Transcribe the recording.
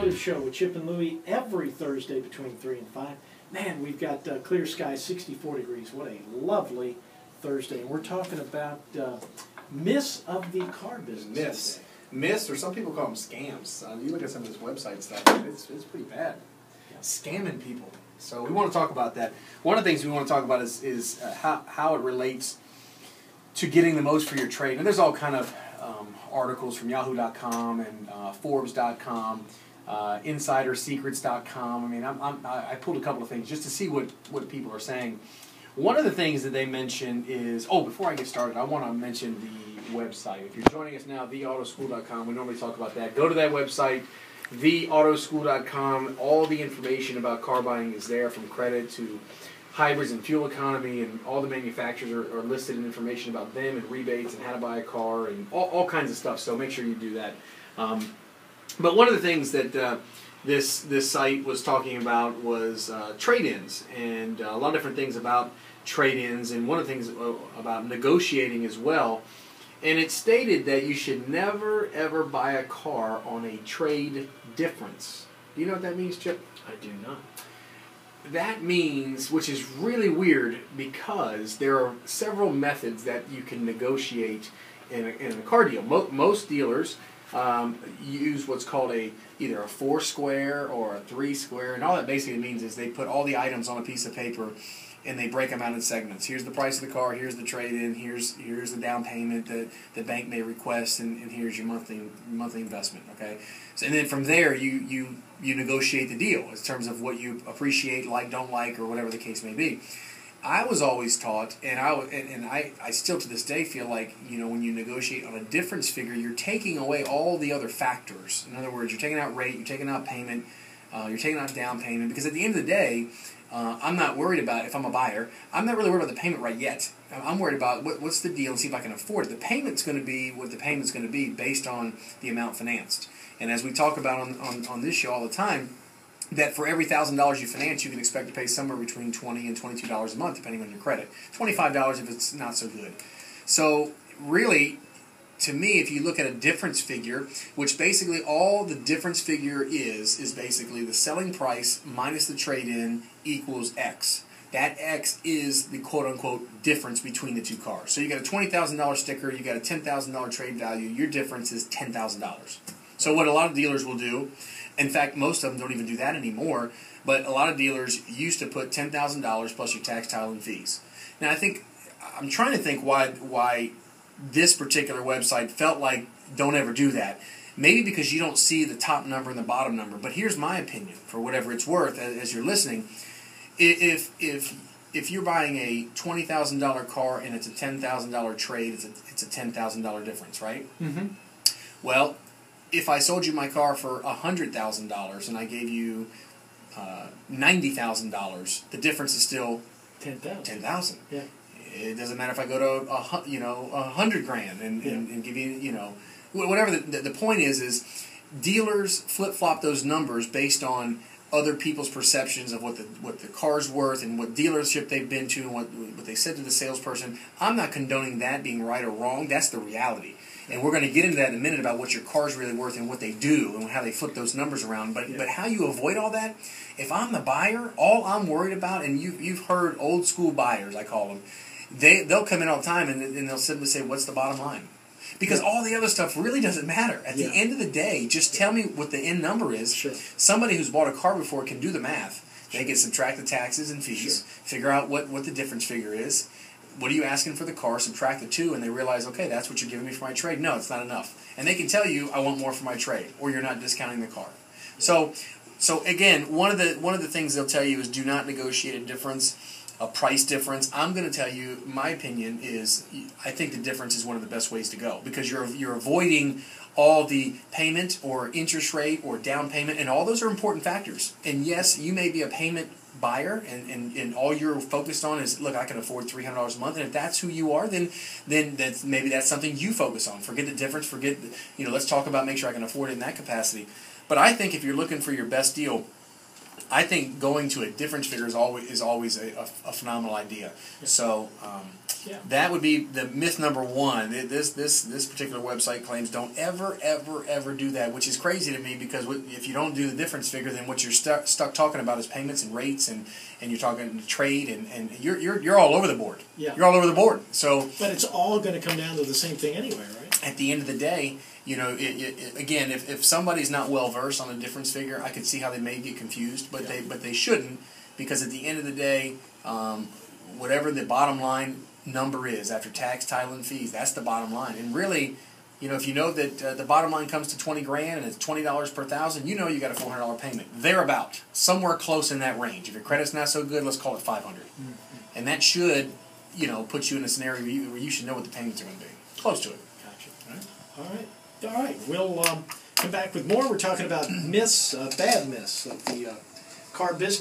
Automotive Show with Chip and Louie every Thursday between 3 and 5. Man, we've got clear skies, 64 degrees. What a lovely Thursday. And we're talking about myths of the car business. Myths, or some people call them scams. You look at some of this website stuff, it's pretty bad. Yeah. Scamming people. So we want to talk about that. One of the things we want to talk about is how it relates to getting the most for your trade. And there's all kind of articles from Yahoo.com and Forbes.com, InsiderSecrets.com. I mean, I pulled a couple of things just to see what people are saying. One of the things that they mention is, before I get started, I want to mention the website. If you're joining us now, theautoschool.com, we normally talk about that. Go to that website, theautoschool.com. All the information about car buying is there, from credit to hybrids and fuel economy, and all the manufacturers are listed in information about them and rebates and how to buy a car and all kinds of stuff, so make sure you do that. But one of the things that this site was talking about was trade-ins, and a lot of different things about trade-ins, and one of the things about negotiating as well. And it stated that you should never ever buy a car on a trade difference. Do you know what that means, Chip? I do not. That means, which is really weird, because there are several methods that you can negotiate in a car deal. Most dealers use what's called either a 4-square or a 3-square, and all that basically means is they put all the items on a piece of paper and they break them out in segments. Here's the price of the car, here's the trade-in, here's the down payment that the bank may request, and here's your monthly investment. Okay, so, and then from there you negotiate the deal in terms of what you appreciate, like, don't like, or whatever the case may be. I was always taught, and I still to this day feel like, when you negotiate on a difference figure, you're taking away all the other factors. In other words, you're taking out rate, you're taking out payment, you're taking out down payment, because at the end of the day, I'm not worried about, if I'm a buyer, I'm not really worried about the payment right yet. I'm worried about what's the deal and see if I can afford it. The payment's going to be what the payment's going to be based on the amount financed. And as we talk about on this show all the time, that for every $1,000 you finance, you can expect to pay somewhere between $20 and $22 a month, depending on your credit. $25 if it's not so good. So really, to me, if you look at a difference figure, which basically all the difference figure is basically the selling price minus the trade-in equals X. That X is the quote-unquote difference between the two cars. So you got a $20,000 sticker, you got a $10,000 trade value, your difference is $10,000. So what a lot of dealers will do, in fact, most of them don't even do that anymore, but a lot of dealers used to put $10,000 plus your tax, title, and fees. Now, I'm trying to think why this particular website felt like don't ever do that. Maybe because you don't see the top number and the bottom number. But here's my opinion, for whatever it's worth, as you're listening. If you're buying a $20,000 car and it's a $10,000 trade, it's a $10,000 difference, right? Mm-hmm. Well, if I sold you my car for $100,000 and I gave you $90,000, the difference is still $10,000. Yeah. It doesn't matter if I go to $100,000 and give you whatever. The point is dealers flip flop those numbers based on other people's perceptions of what the car's worth and what dealership they've been to and what they said to the salesperson. I'm not condoning that being right or wrong. That's the reality. And we're going to get into that in a minute about what your car's really worth and what they do and how they flip those numbers around. But how you avoid all that, if I'm the buyer, all I'm worried about, and you've heard old school buyers, I call them, they'll come in all the time and they'll simply say, what's the bottom line? Because all the other stuff really doesn't matter. At the end of the day, just tell me what the end number is. Sure. Somebody who's bought a car before can do the math. They can subtract the taxes and fees, figure out what the difference figure is. What are you asking for the car? Subtract the two, and they realize, okay, that's what you're giving me for my trade. No, it's not enough. And they can tell you, I want more for my trade, or you're not discounting the car. So again, one of the things they'll tell you is do not negotiate a price difference. I'm going to tell you, my opinion is, I think the difference is one of the best ways to go, because you're avoiding all the payment or interest rate or down payment, and all those are important factors. And yes, you may be a payment buyer, and all you're focused on is, look, I can afford $300 a month, and if that's who you are, then maybe that's something you focus on. Forget the difference, let's talk about make sure I can afford it in that capacity. But I think if you're looking for your best deal, I think going to a difference figure is always a phenomenal idea. Yeah. So that would be the myth number one. This particular website claims don't ever do that, which is crazy to me, because if you don't do the difference figure, then what you're stuck talking about is payments and rates, and you're talking trade, and you're all over the board. Yeah. You're all over the board. So, but it's all going to come down to the same thing anyway, right? At the end of the day, you know, again, if somebody's not well versed on a difference figure, I could see how they may get confused, but they shouldn't, because at the end of the day, whatever the bottom line number is after tax, title, and fees, that's the bottom line. And really, you know, if you know that the bottom line comes to $20,000 and it's $20 per thousand, you know you got a $400 payment. Thereabout, somewhere close in that range. If your credit's not so good, let's call it $500, and that should, you know, put you in a scenario where you should know what the payments are going to be. Close to it. Gotcha. All right. We'll come back with more. We're talking about myths, bad myths of the car business.